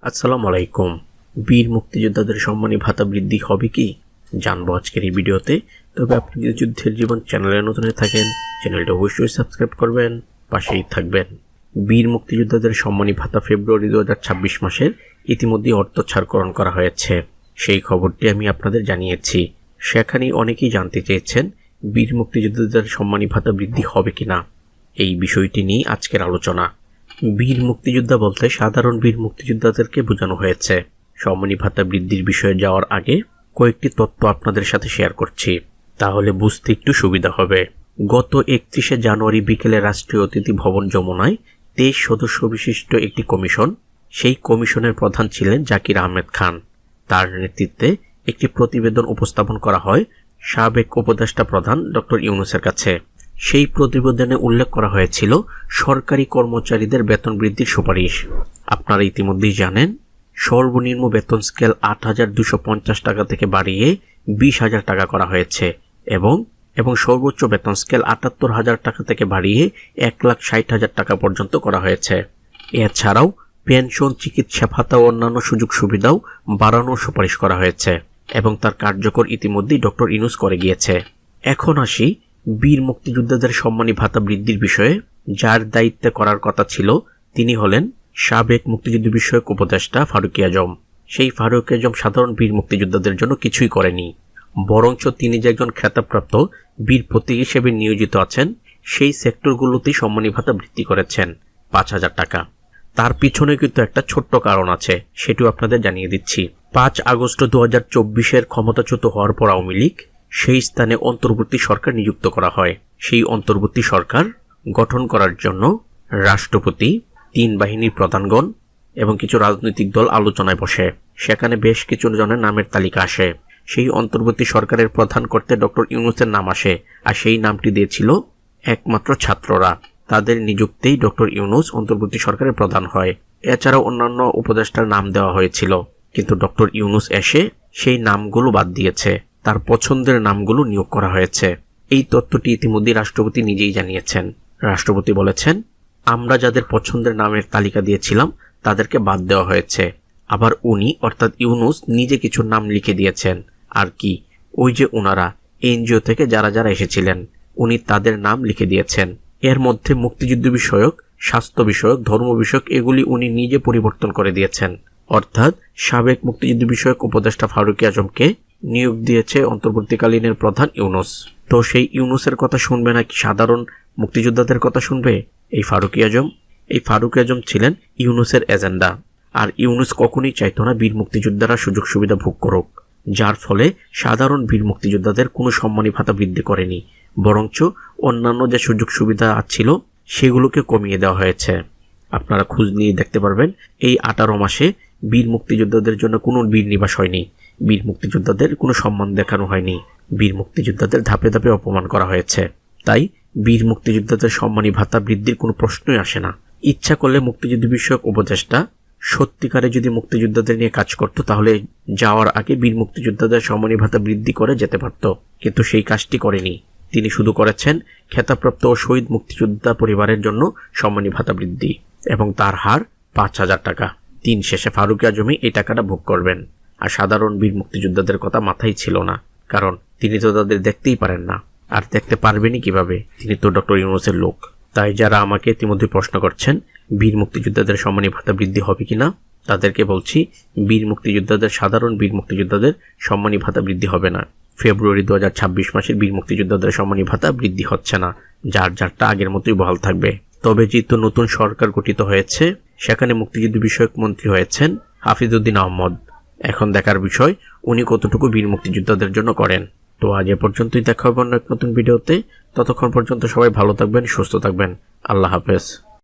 আসসালামু আলাইকুম। বীর মুক্তিযোদ্ধাদের সম্মানী ভাতা বৃদ্ধি হবে কি জানবো আজকের এই ভিডিওতে। তবে আপনি যদি যুদ্ধের জীবন চ্যানেলে নতুন হয়ে থাকেন, চ্যানেলটা অবশ্যই সাবস্ক্রাইব করবেন, পাশেই থাকবেন। বীর মুক্তিযোদ্ধাদের সম্মানী ভাতা ফেব্রুয়ারি 2026 মাসের ইতিমধ্যে অর্থ ছাড়করণ করা হয়েছে। সেই খবরটি আমি আপনাদের জানিয়েছি। সেখানে অনেকেই জানতে চেয়েছেন বীর মুক্তিযোদ্ধাদের সম্মানী ভাতা বৃদ্ধি হবে কিনা। এই বিষয়টি নিয়ে আজকের আলোচনা। বীর মুক্তিযোদ্ধা বলতে সাধারণ বীর মুক্তিযোদ্ধাদেরকে বোঝানো হয়েছে। সম্মানী ভাতা বৃদ্ধির বিষয়ে যাওয়ার আগে কয়েকটি তথ্য আপনাদের সাথে শেয়ার করছি, তাহলে বুঝতে একটু সুবিধা হবে। গত 31শে জানুয়ারি বিকেলে রাষ্ট্রীয় অতিথি ভবন যমুনায় 23 সদস্য বিশিষ্ট একটি কমিশন, সেই কমিশনের প্রধান ছিলেন জাকির আহমেদ খান। তার নেতৃত্বে একটি প্রতিবেদন উপস্থাপন করা হয় সাবেক উপদেষ্টা প্রধান ডক্টর ইউনূসের কাছে। সেই প্রতিবেদনে উল্লেখ করা হয়েছিল সরকারি কর্মচারীদের বেতন বৃদ্ধির সুপারিশ। আপনারা ইতিমধ্যেই জানেন, সর্বনিম্ন বেতন স্কেল 8,250 টাকা থেকে বাড়িয়ে 20,000 টাকা করা হয়েছে এবং সর্বোচ্চ বেতন স্কেল 78,000 টাকা থেকে বাড়িয়ে 1,60,000 টাকা পর্যন্ত করা হয়েছে। এছাড়াও পেনশন, চিকিৎসা ভাতা ও অন্যান্য সুযোগ সুবিধাও বাড়ানোর সুপারিশ করা হয়েছে এবং তার কার্যকর ইতিমধ্যেই ডক্টর ইউনূস করে গিয়েছে। এখন আসি বীর মুক্তিযোদ্ধাদের সম্মানী ভাতা বৃদ্ধির বিষয়ে। যার দায়িত্বে করার কথা ছিল তিনি হলেন সাবেক মুক্তিযুদ্ধ বিষয়ক উপদেষ্টা ফারুক আজম। সেই ফারুক আজম সাধারণ বীর মুক্তিযোদ্ধাদের জন্য কিছুই করেনি, বরঞ্চ তিনি যে একজন খেতাবপ্রাপ্ত বীর প্রতীক হিসেবে নিয়োজিত আছেন, সেই সেক্টরগুলোতেই সম্মানী ভাতা বৃদ্ধি করেছেন 5,000 টাকা। তার পিছনে কিন্তু একটা ছোট্ট কারণ আছে, সেটিও আপনাদের জানিয়ে দিচ্ছি। 5 আগস্ট 2024-এর ক্ষমতাচ্যুত হওয়ার পর আওয়ামী লীগ সেই স্থানে অন্তর্বর্তী সরকার নিযুক্ত করা হয়। সেই অন্তর্বর্তী সরকার গঠন করার জন্য রাষ্ট্রপতি, 3 বাহিনীর প্রধানগণ এবং কিছু রাজনৈতিক দল আলোচনায় বসে। সেখানে বেশ কিছু জনের নামের তালিকা আসে। সেই অন্তর্বর্তী সরকারের প্রধান করতে ডক্টর ইউনূসের নাম আসে, আর সেই নামটি দিয়েছিল একমাত্র ছাত্ররা। তাদের নিযুক্তেই ডক্টর ইউনূস অন্তর্বর্তী সরকারের প্রধান হয়। এছাড়াও অন্যান্য উপদেষ্টার নাম দেওয়া হয়েছিল, কিন্তু ডক্টর ইউনূস এসে সেই নামগুলো বাদ দিয়েছে, তার পছন্দের নামগুলো নিয়োগ করা হয়েছে। এই তথ্যটি ইতিমধ্যে রাষ্ট্রপতি নিজেই জানিয়েছেন। রাষ্ট্রপতি বলেছেন, আমরা যাদের পছন্দের নামের তালিকা দিয়েছিলাম তাদেরকে বাদ দেওয়া হয়েছে। আবার উনি অর্থাৎ ইউনূস নিজে কিছু নাম লিখে দিয়েছেন। আর কি, ওই যে ওনারা এনজিও থেকে যারা যারা এসেছিলেন, উনি তাদের নাম লিখে দিয়েছেন। এর মধ্যে মুক্তিযুদ্ধ বিষয়ক, স্বাস্থ্য বিষয়ক, ধর্ম বিষয়ক এগুলি উনি নিজে পরিবর্তন করে দিয়েছেন। অর্থাৎ সাবেক মুক্তিযুদ্ধ বিষয়ক উপদেষ্টা ফারুক আজমকে নিয়োগ দিয়েছে অন্তর্বর্তীকালীনের প্রধান ইউনূস। তো সেই ইউনূসের কথা শুনবে নাকি সাধারণ মুক্তিযোদ্ধাদের কথা শুনবে এই ফারুক আজম? এই ফারুক আজম ছিলেন ইউনূসের এজেন্ডা। আর ইউনূস কখনোই চাইতো না বীর মুক্তিযোদ্ধারা সুযোগ সুবিধা ভোগ করুক, যার ফলে সাধারণ বীর মুক্তিযোদ্ধাদের কোনো সম্মানী ভাতা বৃদ্ধি করেনি, বরঞ্চ অন্যান্য যে সুযোগ সুবিধা ছিল সেগুলোকে কমিয়ে দেওয়া হয়েছে। আপনারা খোঁজ নিয়ে দেখতে পারবেন, এই 18 মাসে বীর মুক্তিযোদ্ধাদের জন্য কোনো বীর নিবাস হয়নি, বীর মুক্তিযোদ্ধাদের কোনো সম্মান দেখানো হয়নি, বীর মুক্তিযোদ্ধাদের ধাপে ধাপে অপমান করা হয়েছে। তাই বীর মুক্তিযোদ্ধাদের সম্মানী ভাতা বৃদ্ধির কোনো প্রশ্নই আসে না। ইচ্ছা করলে মুক্তিযুদ্ধ বিষয়ক উপদেষ্টা সত্যিকারে যদি মুক্তিযোদ্ধাদের নিয়ে কাজ করত, তাহলে যাওয়ার আগে বীর মুক্তিযোদ্ধাদের সম্মানী ভাতা বৃদ্ধি করে যেতে পারত, কিন্তু সেই কাজটি করেনি। তিনি শুধু করেছেন খেতাবপ্রাপ্ত ও শহীদ মুক্তিযোদ্ধা পরিবারের জন্য সম্মানী ভাতা বৃদ্ধি, এবং তার হার 5,000 টাকা। দিন শেষে ফারুক আজমই এই টাকাটা ভোগ করবেন। আর সাধারণ বীর মুক্তিযোদ্ধাদের কথা মাথায় ছিল না, কারণ তিনি তো তাদের দেখতেই পারেন না। আর দেখতে পারবেনই কিভাবে, তিনি তো ডক্টর ইউনূসের লোক। তাই যারা আমাকে ইতিমধ্যে প্রশ্ন করছেন বীর মুক্তিযোদ্ধাদের সম্মানী ভাতা বৃদ্ধি হবে কিনা, তাদেরকে বলছি, সাধারণ বীর মুক্তিযোদ্ধাদের সম্মানী ভাতা বৃদ্ধি হবে না। ফেব্রুয়ারি 2026 মাসের বীর মুক্তিযোদ্ধাদের সম্মানী ভাতা বৃদ্ধি হচ্ছে না, যারটা আগের মতোই বহাল থাকবে। তবে যেহেতু নতুন সরকার গঠিত হয়েছে, সেখানে মুক্তিযুদ্ধ বিষয়ক মন্ত্রী হয়েছেন হাফিজউদ্দিন আহমদ। এখন দেখার বিষয় উনি কতটুকু বীর মুক্তিযোদ্ধাদের জন্য করেন। তো আজ এ পর্যন্তই, দেখা হবে অন্য এক নতুন ভিডিওতে। ততক্ষণ পর্যন্ত সবাই ভালো থাকবেন, সুস্থ থাকবেন। আল্লাহ হাফেজ।